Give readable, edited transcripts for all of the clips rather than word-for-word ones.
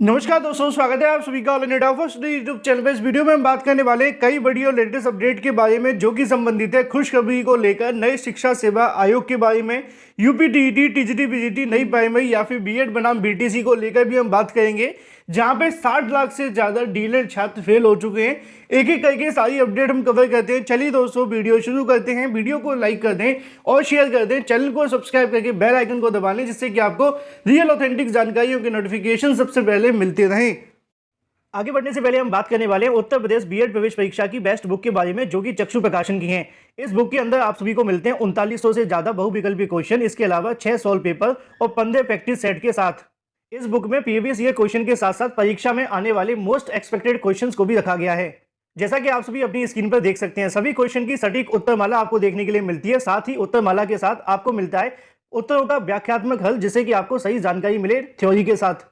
नमस्कार दोस्तों, स्वागत है आप सभी का all India first YouTube channel पे। इस वीडियो में हम बात करने वाले हैं कई बड़ी और लेटेस्ट अपडेट के बारे में जो कि संबंधित है खुशखबरी को लेकर नए शिक्षा सेवा आयोग के बारे में। यूपी टीईटी, टीजीटी, पीजीटी, नई प्राइमरी या फिर बीएड बनाम बीटीसी को लेकर भी हम बात करेंगे, जहां पे 60 लाख से ज़्यादा डीएलएड छात्र फेल हो चुके हैं। एक एक करके सारी अपडेट हम कवर करते हैं। चलिए दोस्तों, वीडियो शुरू करते हैं। वीडियो को लाइक कर दें और शेयर कर दें, चैनल को सब्सक्राइब करके बेल आइकन को दबा लें, जिससे कि आपको रियल ऑथेंटिक जानकारियों के नोटिफिकेशन सबसे पहले मिलते रहें। आगे बढ़ने से पहले हम बात करने वाले हैं उत्तर प्रदेश बीएड प्रवेश परीक्षा की बेस्ट बुक के बारे में, जो कि चक्षु प्रकाशन की है। इस बुक के अंदर आप सभी को मिलते हैं 3900 से ज्यादा बहुविकल्पी क्वेश्चन, इसके अलावा 6 सॉल्व पेपर और 15 प्रैक्टिस सेट के साथ। इस बुक में प्रीवियस ईयर क्वेश्चन के साथ साथ परीक्षा में आने वाले मोस्ट एक्सपेक्टेड क्वेश्चंस को भी रखा गया है। जैसा कि आप सभी अपनी स्क्रीन पर देख सकते हैं, सभी क्वेश्चन की सटीक उत्तरमाला आपको देखने के लिए मिलती है। साथ ही उत्तरमाला के साथ आपको मिलता है उत्तरों का व्याख्यात्मक हल, जिससे कि आपको सही जानकारी मिले थ्योरी के साथ।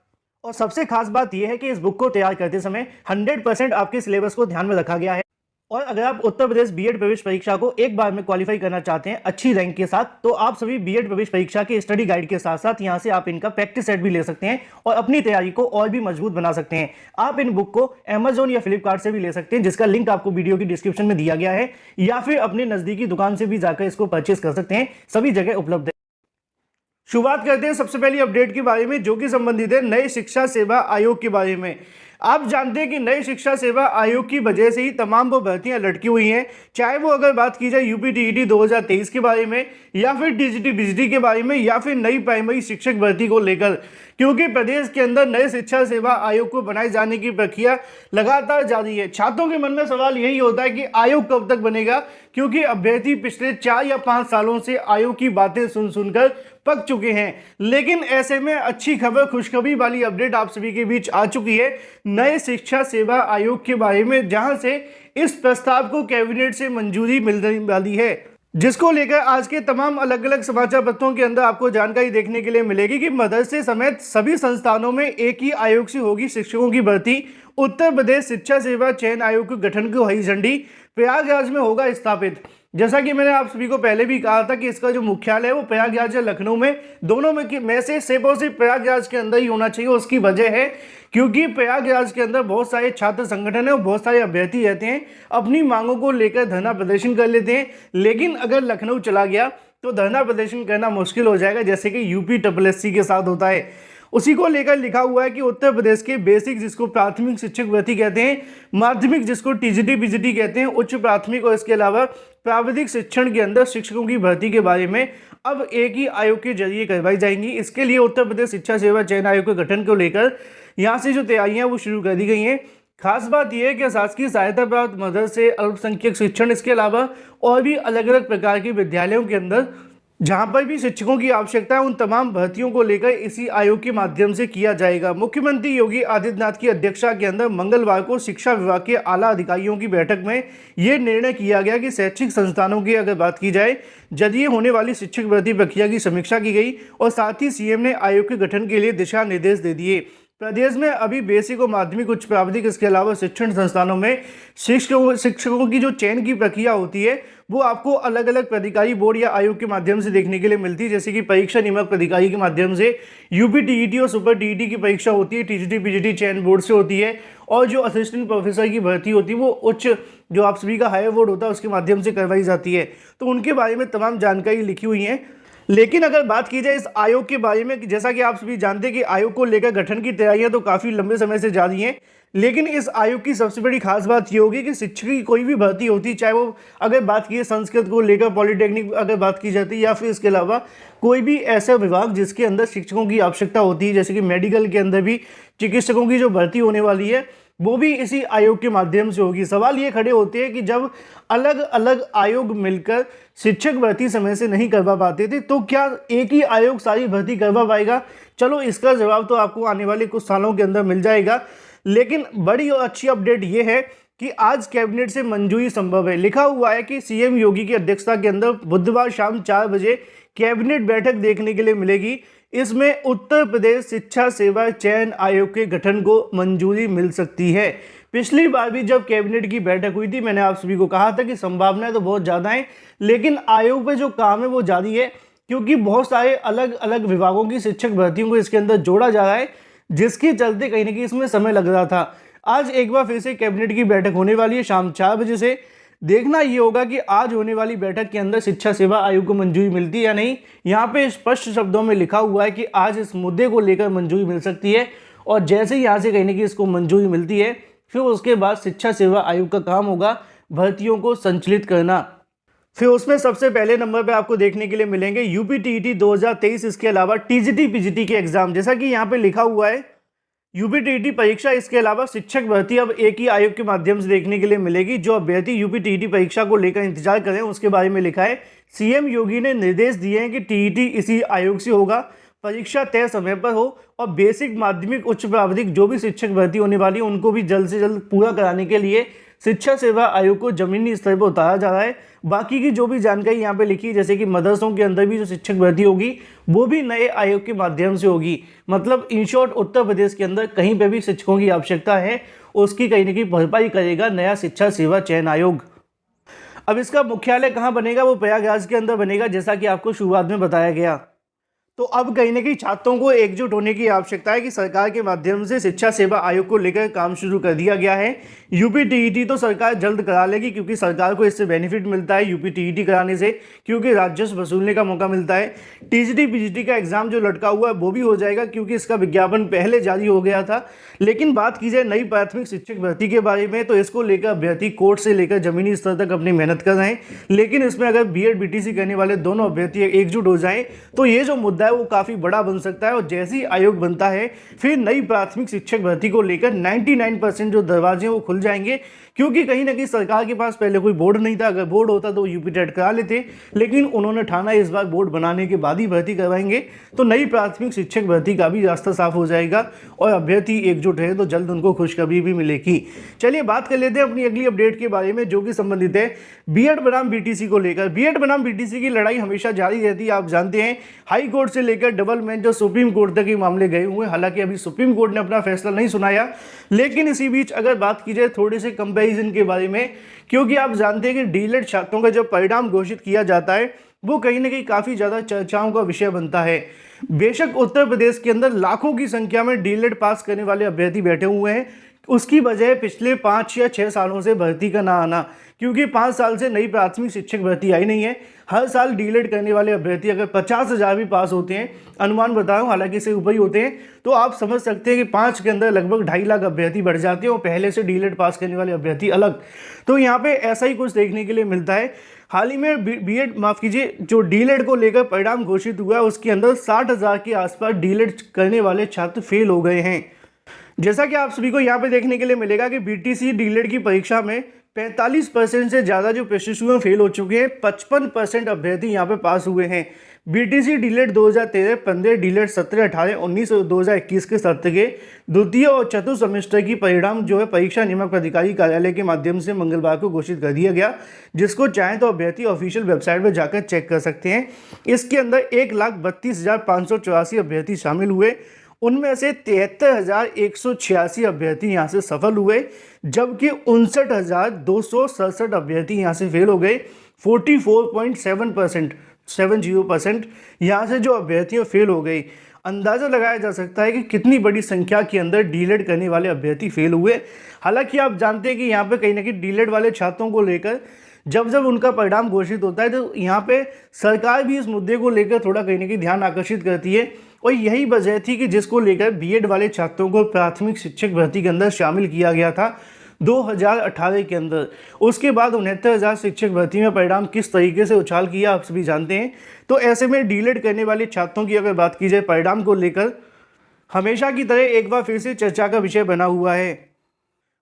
और सबसे खास बात यह है कि इस बुक को तैयार करते समय 100% आपके सिलेबस को ध्यान में रखा गया है। और अगर आप उत्तर प्रदेश बीएड प्रवेश परीक्षा को एक बार में क्वालिफाई करना चाहते हैं अच्छी रैंक के साथ, तो आप सभी बीएड प्रवेश परीक्षा के स्टडी गाइड के साथ साथ यहां से आप इनका प्रैक्टिस सेट भी ले सकते हैं और अपनी तैयारी को और भी मजबूत बना सकते हैं। आप इन बुक को अमेजोन या फ्लिपकार्ट से भी ले सकते हैं, जिसका लिंक आपको वीडियो की डिस्क्रिप्शन में दिया गया है, या फिर अपने नजदीकी दुकान से भी जाकर इसको परचेस कर सकते हैं। सभी जगह उपलब्ध है। शुरुआत करते हैं सबसे पहली अपडेट के बारे में, जो कि संबंधित है नए शिक्षा सेवा आयोग के बारे में। आप जानते हैं कि नए शिक्षा सेवा आयोग की वजह से ही तमाम वो भर्तियां लटकी हुई हैं, चाहे वो अगर बात की जाए यूपी टीईटी 2023 के बारे में, या फिर टीजीटी पीजीटी के बारे में, या फिर नई प्राइमरी शिक्षक भर्ती को लेकर। क्योंकि प्रदेश के अंदर नए शिक्षा सेवा आयोग को बनाए जाने की प्रक्रिया लगातार जारी है। छात्रों के मन में सवाल यही होता है कि आयोग कब तक बनेगा, क्योंकि अभ्यर्थी पिछले 4 या 5 सालों से आयोग की बातें सुन सुनकर पक चुके हैं। लेकिन ऐसे में अच्छी खबर, खुशखबरी वाली अपडेट आप सभी के बीच आ चुकी है नए शिक्षा सेवा आयोग के बारे में, जहां से इस प्रस्ताव को कैबिनेट से मंजूरी मिलने वाली है, जिसको लेकर आज के तमाम अलग अलग समाचार पत्रों के अंदर आपको जानकारी देखने के लिए मिलेगी कि मदरसे समेत सभी संस्थानों में एक ही आयोग से होगी शिक्षकों की भर्ती। उत्तर प्रदेश शिक्षा सेवा चयन आयोग के गठन की हरी झंडी प्रयागराज में होगा स्थापित। जैसा कि मैंने आप सभी को पहले भी कहा था कि इसका जो मुख्यालय है वो प्रयागराज या लखनऊ में, दोनों में से सिर्फ और सिर्फ प्रयागराज के अंदर ही होना चाहिए। उसकी वजह है क्योंकि प्रयागराज के अंदर बहुत सारे छात्र संगठन है और बहुत सारे अभ्यर्थी रहते हैं, अपनी मांगों को लेकर धरना प्रदर्शन कर लेते हैं। लेकिन अगर लखनऊ चला गया तो धरना प्रदर्शन करना मुश्किल हो जाएगा, जैसे कि यूपी SSC के साथ होता है। उसी को लेकर लिखा हुआ है कि उत्तर प्रदेश के बेसिक, जिसको प्राथमिक शिक्षक भर्ती कहते हैं, माध्यमिक जिसको टीजीटी पीजीटी कहते हैं, उच्च प्राथमिक, और इसके अलावा प्राविधिक शिक्षण के अंदर शिक्षकों की भर्ती के बारे में अब एक ही आयोग के जरिए करवाई जाएंगी। इसके लिए उत्तर प्रदेश शिक्षा सेवा चयन आयोग के गठन को लेकर यहाँ से जो तैयारियां वो शुरू कर दी गई हैं। खास बात यह है कि शासकीय सहायता प्राप्त मदरसे, अल्पसंख्यक शिक्षण, इसके अलावा और भी अलग अलग प्रकार के विद्यालयों के अंदर जहां पर भी शिक्षकों की आवश्यकता है, उन तमाम भर्तियों को लेकर इसी आयोग के माध्यम से किया जाएगा। मुख्यमंत्री योगी आदित्यनाथ की अध्यक्षता के अंदर मंगलवार को शिक्षा विभाग के आला अधिकारियों की बैठक में यह निर्णय किया गया कि शैक्षिक संस्थानों की अगर बात की जाए, जरिए होने वाली शिक्षक भर्ती प्रक्रिया की समीक्षा की गई और साथ ही सीएम ने आयोग के गठन के लिए दिशा निर्देश दे दिए। प्रदेश में अभी बेसिक और माध्यमिक, उच्च प्राविधिक, इसके अलावा शिक्षण संस्थानों में शिक्षकों की जो चयन की प्रक्रिया होती है वो आपको अलग अलग प्राधिकारी बोर्ड या आयोग के माध्यम से देखने के लिए मिलती है। जैसे कि परीक्षा नियामक प्राधिकारी के माध्यम से यूपी टीईटी और सुपर टीईटी की परीक्षा होती है, टीजीटी पीजीटी चयन बोर्ड से होती है, और जो असिस्टेंट प्रोफेसर की भर्ती होती है वो उच्च, जो आप सभी का हायर बोर्ड होता है, उसके माध्यम से करवाई जाती है। तो उनके बारे में तमाम जानकारी लिखी हुई है। लेकिन अगर बात की जाए इस आयोग के बारे में, जैसा कि आप सभी जानते हैं कि आयोग को लेकर गठन की तैयारियां तो काफ़ी लंबे समय से जारी हैं, लेकिन इस आयोग की सबसे बड़ी खास बात ये होगी कि शिक्षक की कोई भी भर्ती होती है, चाहे वो अगर बात की संस्कृत को लेकर पॉलिटेक्निक अगर बात की जाती है, या फिर इसके अलावा कोई भी ऐसा विभाग जिसके अंदर शिक्षकों की आवश्यकता होती है, जैसे कि मेडिकल के अंदर भी चिकित्सकों की जो भर्ती होने वाली है वो भी इसी आयोग के माध्यम से होगी। सवाल ये खड़े होते हैं कि जब अलग अलग आयोग मिलकर शिक्षक भर्ती समय से नहीं करवा पाते थे, तो क्या एक ही आयोग सारी भर्ती करवा पाएगा? चलो, इसका जवाब तो आपको आने वाले कुछ सालों के अंदर मिल जाएगा। लेकिन बड़ी और अच्छी अपडेट ये है कि आज कैबिनेट से मंजूरी संभव है। लिखा हुआ है कि सीएम योगी की अध्यक्षता के अंदर बुधवार शाम 4 बजे कैबिनेट बैठक देखने के लिए मिलेगी। इसमें उत्तर प्रदेश शिक्षा सेवा चयन आयोग के गठन को मंजूरी मिल सकती है। पिछली बार भी जब कैबिनेट की बैठक हुई थी, मैंने आप सभी को कहा था कि संभावनाएं तो बहुत ज़्यादा हैं, लेकिन आयोग पे जो काम है वो जारी है, क्योंकि बहुत सारे अलग अलग विभागों की शिक्षक भर्तियों को इसके अंदर जोड़ा जा रहा है, जिसके चलते कहीं ना कहीं इसमें समय लग रहा था। आज एक बार फिर से कैबिनेट की बैठक होने वाली है शाम 4 बजे से। देखना ये होगा कि आज होने वाली बैठक के अंदर शिक्षा सेवा आयोग को मंजूरी मिलती है या नहीं। यहाँ पे स्पष्ट शब्दों में लिखा हुआ है कि आज इस मुद्दे को लेकर मंजूरी मिल सकती है, और जैसे ही यहाँ से कहीं ना कहीं इसको मंजूरी मिलती है फिर उसके बाद शिक्षा सेवा आयोग का काम होगा भर्तियों को संचालित करना। फिर उसमें सबसे पहले नंबर पे आपको देखने के लिए मिलेंगे यूपी टीईटी 2023, इसके अलावा टीजीटी पीजीटी के एग्जाम। जैसा कि यहाँ पे लिखा हुआ है यूपी टीईटी परीक्षा, इसके अलावा शिक्षक भर्ती अब एक ही आयोग के माध्यम से देखने के लिए मिलेगी। जो अभ्यर्थी यूपी टीईटी परीक्षा को लेकर इंतजार करें उसके बारे में लिखा है, सीएम योगी ने निर्देश दिए हैं कि टीईटी इसी आयोग से होगा, परीक्षा तय समय पर हो, और बेसिक माध्यमिक उच्च प्राविधिक जो भी शिक्षक भर्ती होने वाली है उनको भी जल्द से जल्द पूरा कराने के लिए शिक्षा सेवा आयोग को जमीनी स्तर पर उतारा जा रहा है। बाकी की जो भी जानकारी यहाँ पे लिखी है, जैसे कि मदरसों के अंदर भी जो शिक्षक भर्ती होगी वो भी नए आयोग के माध्यम से होगी। मतलब इन शॉर्ट उत्तर प्रदेश के अंदर कहीं पे भी शिक्षकों की आवश्यकता है उसकी कहीं ना कहीं भरपाई करेगा नया शिक्षा सेवा चयन आयोग। अब इसका मुख्यालय कहाँ बनेगा, वो प्रयागराज के अंदर बनेगा, जैसा कि आपको शुरुआत में बताया गया। तो अब कहीं ना कहीं छात्रों को एकजुट होने की आवश्यकता है कि सरकार के माध्यम से शिक्षा सेवा आयोग को लेकर काम शुरू कर दिया गया है। यूपी टीईटी तो सरकार जल्द करा लेगी, क्योंकि सरकार को इससे बेनिफिट मिलता है यूपी टीईटी कराने से, क्योंकि राजस्व वसूलने का मौका मिलता है। टीजीटी पीजीटी का एग्जाम जो लटका हुआ है वो भी हो जाएगा, क्योंकि इसका विज्ञापन पहले जारी हो गया था। लेकिन बात की जाए नई प्राथमिक शिक्षक भर्ती के बारे में, तो इसको लेकर अभ्यर्थी कोर्ट से लेकर जमीनी स्तर तक अपनी मेहनत कर रहे हैं। लेकिन इसमें अगर बीएड बीटीसी करने वाले दोनों अभ्यर्थी एकजुट हो जाएं तो ये जो मुद्दा है वो काफ़ी बड़ा बन सकता है। और जैसे ही आयोग बनता है फिर नई प्राथमिक शिक्षक भर्ती को लेकर 99% जो दरवाजे वो खुल जाएंगे, क्योंकि कहीं ना कहीं सरकार के पास पहले कोई बोर्ड नहीं था। अगर बोर्ड होता तो यूपी टेट करा लेते, लेकिन उन्होंने ठाना इस बार बोर्ड बनाने के बाद ही भर्ती करवाएंगे। तो नई प्राथमिक शिक्षक भर्ती का भी रास्ता साफ हो जाएगा और अभ्यर्थी एकजुट है तो जल्द उनको खुशखबरी भी मिलेगी। चलिए बात कर लेते हैं अपनी अगली अपडेट के बारे में, जो कि संबंधित है बीएड बनाम बीटीसी को लेकर। बीएड बनाम बीटीसी की लड़ाई हमेशा जारी रहती है, आप जानते हैं। हाई कोर्ट से लेकर डबल बेंच जो सुप्रीम कोर्ट तक ये मामले गए हुए हैं। हालांकि अभी सुप्रीम कोर्ट ने अपना फैसला नहीं सुनाया, लेकिन इसी बीच अगर बात की जाए थोड़े से कंपैरिजन के बारे में, क्योंकि आप जानते हैं कि डीएलएड छात्रों का जब परिणाम घोषित किया जाता है वो कहीं ना कहीं काफ़ी ज़्यादा चर्चाओं का विषय बनता है। बेशक उत्तर प्रदेश के अंदर लाखों की संख्या में डीएलएड पास करने वाले अभ्यर्थी बैठे हुए हैं, उसकी वजह पिछले 5 या 6 सालों से भर्ती का ना आना, क्योंकि 5 साल से नई प्राथमिक शिक्षक भर्ती आई नहीं है। हर साल डीएलएड करने वाले अभ्यर्थी अगर 50,000 भी पास होते हैं, अनुमान बताऊं हालांकि इससे ऊपर ही होते हैं, तो आप समझ सकते हैं कि 5 के अंदर लगभग 2.5 लाख अभ्यर्थी बढ़ जाते हैं और पहले से डीएलएड पास करने वाले अभ्यर्थी अलग। तो यहाँ पे ऐसा ही कुछ देखने के लिए मिलता है। हाल ही में बीएड माफ कीजिए जो डीएलएड को लेकर परिणाम घोषित हुआ है उसके अंदर 60,000 के आसपास डीएलएड करने वाले छात्र फेल हो गए हैं। जैसा कि आप सभी को यहाँ पे देखने के लिए मिलेगा कि बीटीसी डीएलएड की परीक्षा में 45% से ज़्यादा जो प्रशिक्षु फेल हो चुके हैं, 55% अभ्यर्थी यहाँ पे पास हुए हैं। बीटीसी डीएलएड 2013-15, डीएलएड 17-18, 19 और 2021 के सत्र के द्वितीय और चतुर्थ सेमेस्टर की परिणाम जो है परीक्षा नियामक अधिकारी कार्यालय के माध्यम से मंगलवार को घोषित कर दिया गया, जिसको चाहें तो अभ्यर्थी ऑफिशियल वेबसाइट पर जाकर चेक कर सकते हैं। इसके अंदर 1,32,584 अभ्यर्थी शामिल हुए, उनमें से 73,186 अभ्यर्थी यहाँ से सफल हुए, जबकि 59,267 अभ्यर्थी यहाँ से फेल हो गए। 44.7% 70% यहाँ से जो अभ्यर्थी फेल हो गए। अंदाज़ा लगाया जा सकता है कि कितनी बड़ी संख्या के अंदर डीएलएड करने वाले अभ्यर्थी फेल हुए। हालांकि आप जानते हैं कि यहाँ पे कहीं ना कहीं डीएलएड वाले छात्रों को लेकर जब उनका परिणाम घोषित होता है तो यहाँ पे सरकार भी इस मुद्दे को लेकर थोड़ा कहीं ना कहीं ध्यान आकर्षित करती है, और यही वजह थी कि जिसको लेकर बीएड वाले छात्रों को प्राथमिक शिक्षक भर्ती के अंदर शामिल किया गया था 2018 के अंदर। उसके बाद 69,000 शिक्षक भर्ती में परिणाम किस तरीके से उछाल किया आप सभी जानते हैं। तो ऐसे में डीएलएड करने वाले छात्रों की अगर बात की जाए परिणाम को लेकर हमेशा की तरह एक बार फिर से चर्चा का विषय बना हुआ है।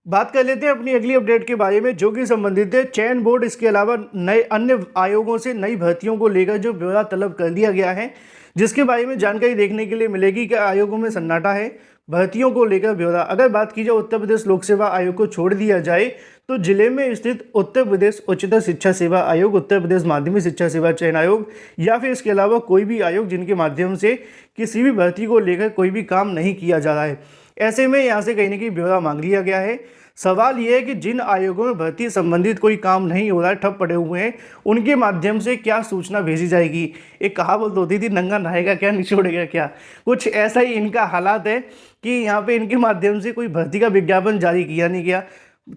बात कर लेते हैं अपनी अगली अपडेट के बारे में, जो कि संबंधित है चयन बोर्ड, इसके अलावा नए अन्य आयोगों से नई भर्तियों को लेकर जो ब्यौरा तलब कर दिया गया है, जिसके बारे में जानकारी देखने के लिए मिलेगी कि आयोगों में सन्नाटा है भर्तियों को लेकर ब्यौरा। अगर बात की जाए उत्तर प्रदेश लोक सेवा आयोग को छोड़ दिया जाए तो जिले में स्थित उत्तर प्रदेश उच्चतर शिक्षा सेवा आयोग, उत्तर प्रदेश माध्यमिक शिक्षा सेवा चयन आयोग या फिर इसके अलावा कोई भी आयोग जिनके माध्यम से किसी भी भर्ती को लेकर कोई भी काम नहीं किया जा रहा है, ऐसे में यहाँ से कहीं ना कहीं ब्यौरा मांग लिया गया है। सवाल ये है कि जिन आयोगों में भर्ती संबंधित कोई काम नहीं हो रहा है, ठप पड़े हुए हैं, उनके माध्यम से क्या सूचना भेजी जाएगी। एक कहावत होती थी, नंगा नहाएगा क्या निचोड़ेगा क्या। कुछ ऐसा ही इनका हालात है कि यहाँ पे इनके माध्यम से कोई भर्ती का विज्ञापन जारी किया नहीं गया।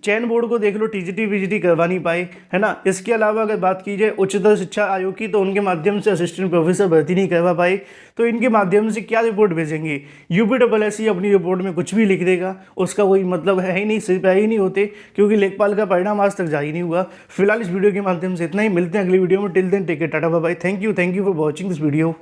चयन बोर्ड को देख लो, टीजीटी वीजीटी करवा नहीं पाए, है ना। इसके अलावा अगर बात की जाए उच्चतर शिक्षा आयोग की, तो उनके माध्यम से असिस्टेंट प्रोफेसर भर्ती नहीं करवा पाए, तो इनके माध्यम से क्या रिपोर्ट भेजेंगे। यूपीएससी अपनी रिपोर्ट में कुछ भी लिख देगा, उसका कोई मतलब है ही नहीं, सिर्फ ही नहीं होते, क्योंकि लेखपाल का परिणाम आज तक जारी नहीं हुआ। फिलहाल इस वीडियो के माध्यम से इतना ही, मिलते हैं अगली वीडियो में। Till then take care, tata bye bye, thank you for watching this video.